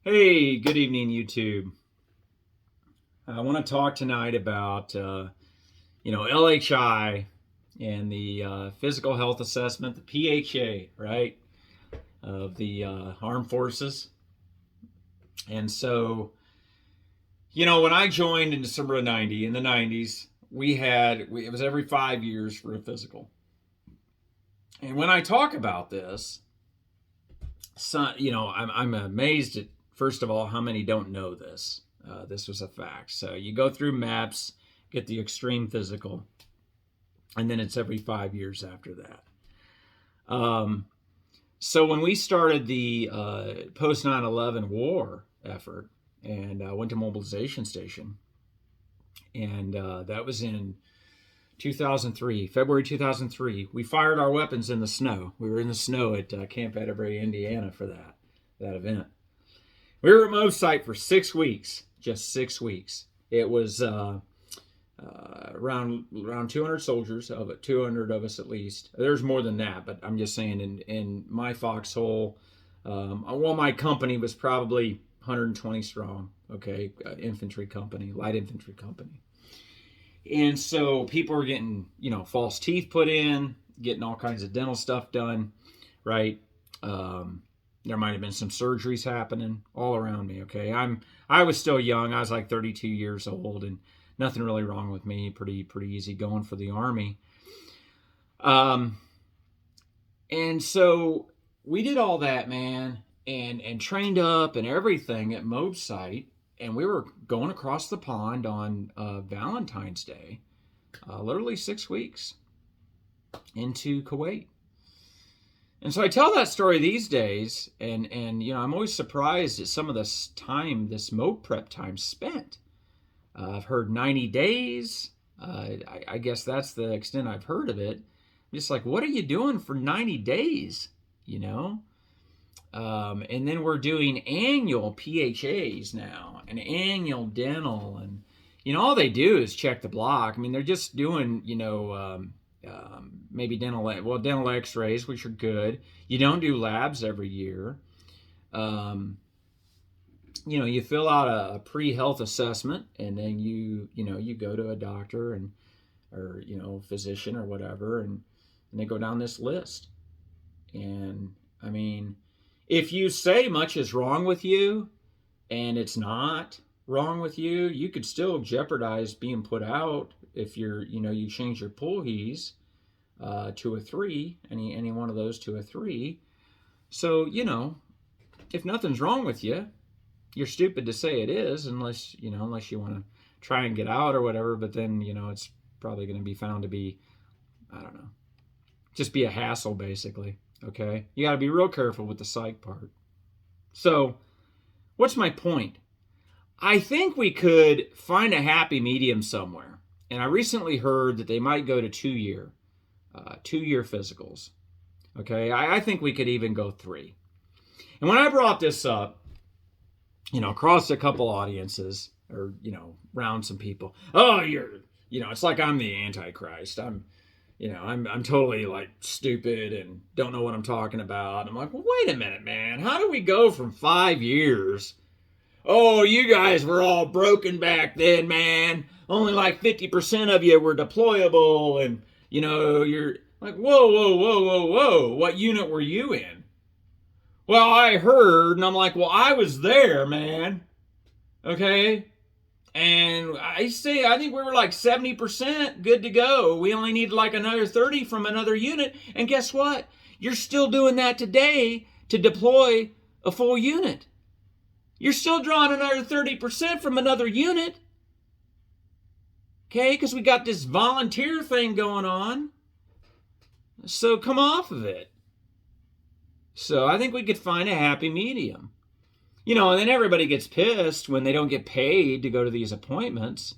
Hey, good evening, YouTube. I want to talk tonight about, LHI and the physical health assessment, the PHA, right, of the armed forces. And so, when I joined in December of '90, in the '90s, it was every 5 years for a physical. And when I talk about this, I'm amazed at, first of all, how many don't know this. This was a fact. So you go through MAPS, get the extreme physical, and then it's every 5 years after that. So when we started the post 9/11 war effort, and went to mobilization station, and that was in 2003, February 2003. We fired our weapons in the snow. We were in the snow at Camp Atterbury, Indiana for that event. We were at Mo's site for 6 weeks, just 6 weeks. It was around 200 soldiers, 200 of us at least. There's more than that, but I'm just saying in my foxhole, my company was probably 120 strong, okay, infantry company, light infantry company. And so people were getting, false teeth put in, getting all kinds of dental stuff done, right? There might have been some surgeries happening all around me, okay? I was still young. I was like 32 years old, and nothing really wrong with me. Pretty easy going for the Army. And so we did all that, man, and trained up and everything at Mo's site. And we were going across the pond on Valentine's Day, literally 6 weeks into Kuwait. And so I tell that story these days, and I'm always surprised at some of this time, this mob prep time spent. I've heard 90 days. I guess that's the extent I've heard of it. I'm just like, what are you doing for 90 days? And then we're doing annual PHAs now, and annual dental, and all they do is check the block. I mean, they're just doing maybe dental X-rays, which are good. You don't do labs every year. You fill out a pre-health assessment, and then you go to a doctor or physician or whatever, and they go down this list. And I mean, if you say much is wrong with you and it's not wrong with you, you could still jeopardize being put out if you change your PHAs to a 3, any one of those to a 3. So, if nothing's wrong with you, you're stupid to say it is, unless you want to try and get out or whatever, but then, it's probably going to be found to be, I don't know, just be a hassle, basically. Okay, you got to be real careful with the psych part. So, what's my point? I think we could find a happy medium somewhere. And I recently heard that they might go to 2-year physicals. Okay, I think we could even go 3. And when I brought this up, across a couple audiences, or around some people, it's like I'm the Antichrist. I'm totally like stupid and don't know what I'm talking about. I'm like, well, wait a minute, man. How do we go from 5 years? Oh, you guys were all broken back then, man. Only like 50% of you were deployable, and you're like, whoa. What unit were you in? Well, I heard, and I'm like, well, I was there, man. Okay? And I think we were like 70% good to go. We only needed like another 30 from another unit. And guess what? You're still doing that today to deploy a full unit. You're still drawing another 30% from another unit. Okay? Because we got this volunteer thing going on. So come off of it. So I think we could find a happy medium. And then everybody gets pissed when they don't get paid to go to these appointments,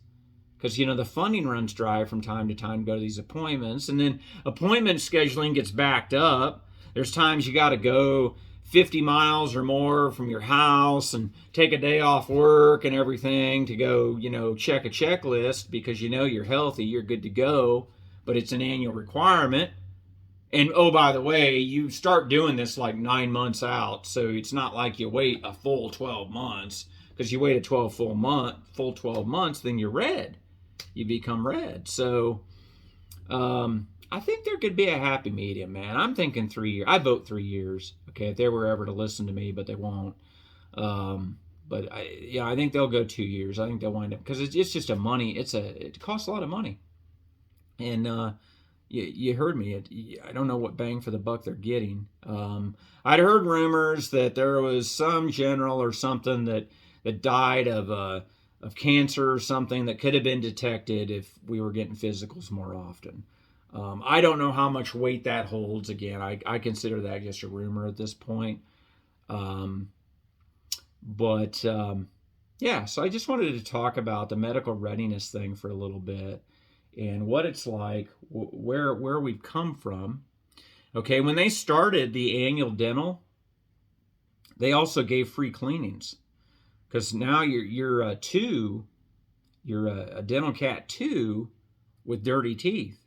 because, the funding runs dry from time to time to go to these appointments. And then appointment scheduling gets backed up. There's times you got to go 50 miles or more from your house and take a day off work and everything to go, check a checklist because you're healthy, you're good to go, but it's an annual requirement. And oh, by the way, you start doing this like 9 months out, so it's not like you wait a full 12 months. Because you wait a full 12 months, then you're red. You become red. So I think there could be a happy medium, man. I'm thinking 3 years. I vote 3 years. Okay, if they were ever to listen to me, but they won't. But I think they'll go 2 years. I think they'll wind up because it's just a money. It costs a lot of money, and you heard me. I don't know what bang for the buck they're getting. I'd heard rumors that there was some general or something that died of cancer or something that could have been detected if we were getting physicals more often. I don't know how much weight that holds. Again, I consider that just a rumor at this point. Yeah, so I just wanted to talk about the medical readiness thing for a little bit and what it's like, where we've come from. Okay, when they started the annual dental, they also gave free cleanings because now you're a dental cat 2 with dirty teeth.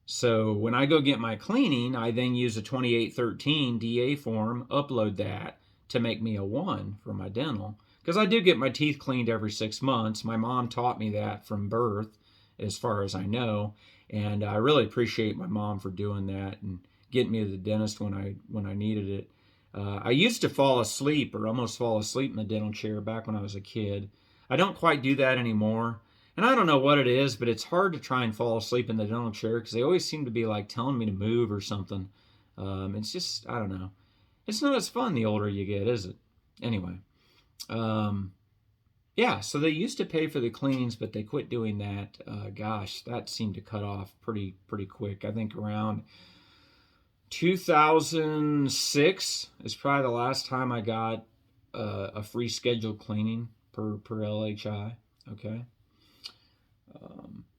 So when I go get my cleaning, I then use a 2813 DA form, upload that to make me a 1 for my dental. Because I do get my teeth cleaned every 6 months. My mom taught me that from birth, as far as I know. And I really appreciate my mom for doing that and getting me to the dentist when I needed it. I used to fall asleep or almost fall asleep in the dental chair back when I was a kid. I don't quite do that anymore. And I don't know what it is, but it's hard to try and fall asleep in the dental chair because they always seem to be like telling me to move or something. It's just, I don't know. It's not as fun the older you get, is it? Anyway. Yeah, so they used to pay for the cleanings, but they quit doing that. Gosh, that seemed to cut off pretty quick. I think around 2006 is probably the last time I got a free scheduled cleaning per LHI. Okay.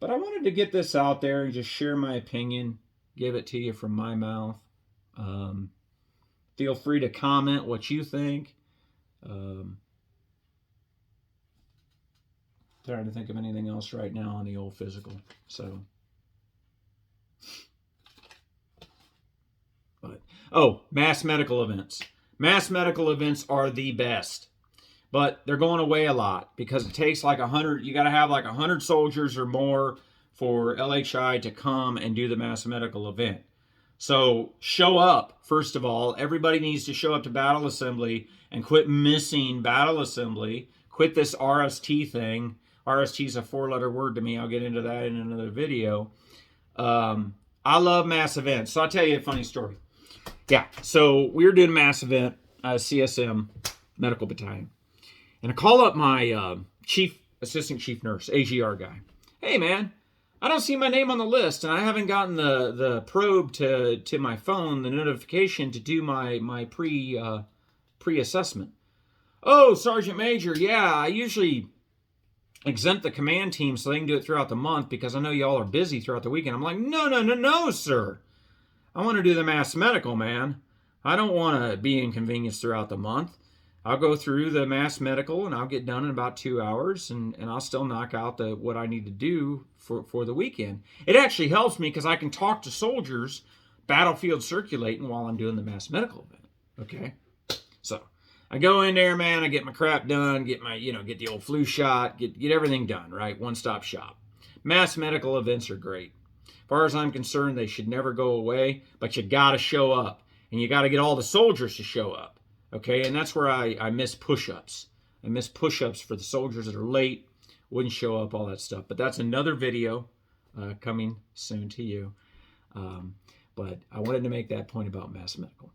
But I wanted to get this out there and just share my opinion, give it to you from my mouth. Feel free to comment what you think. Trying to think of anything else right now on the old physical. So, mass medical events. Mass medical events are the best, but they're going away a lot because it takes like 100. You got to have like 100 soldiers or more for LHI to come and do the mass medical event. So show up, first of all. Everybody needs to show up to battle assembly and quit missing battle assembly. Quit this RST thing. RST is a 4-letter word to me. I'll get into that in another video. I love mass events. So I'll tell you a funny story. Yeah, so we were doing a mass event, CSM Medical Battalion. And I call up my assistant chief nurse, AGR guy. Hey, man, I don't see my name on the list, and I haven't gotten the probe to my phone, the notification to do my pre-assessment. Oh, Sergeant Major, yeah, I usually exempt the command team so they can do it throughout the month because I know y'all are busy throughout the weekend. I'm like, no, sir. I want to do the mass medical, man. I don't want to be inconvenienced throughout the month. I'll go through the mass medical and I'll get done in about 2 hours and I'll still knock out what I need to do for the weekend. It actually helps me because I can talk to soldiers battlefield circulating while I'm doing the mass medical event. Okay? So I go in there, man, I get my crap done, get the old flu shot, get everything done, right? One-stop shop. Mass medical events are great. As far as I'm concerned, they should never go away, but you got to show up, and you got to get all the soldiers to show up, okay? And that's where I miss push-ups. I miss push-ups for the soldiers that are late, wouldn't show up, all that stuff. But that's another video coming soon to you. But I wanted to make that point about mass medical.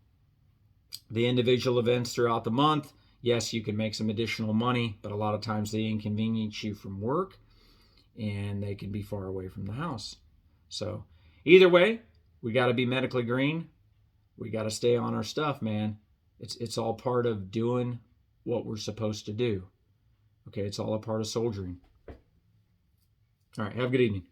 The individual events throughout the month, yes, you can make some additional money, but a lot of times they inconvenience you from work, and they can be far away from the house. So either way, we got to be medically green. We got to stay on our stuff, man. It's all part of doing what we're supposed to do. Okay, it's all a part of soldiering. All right, have a good evening.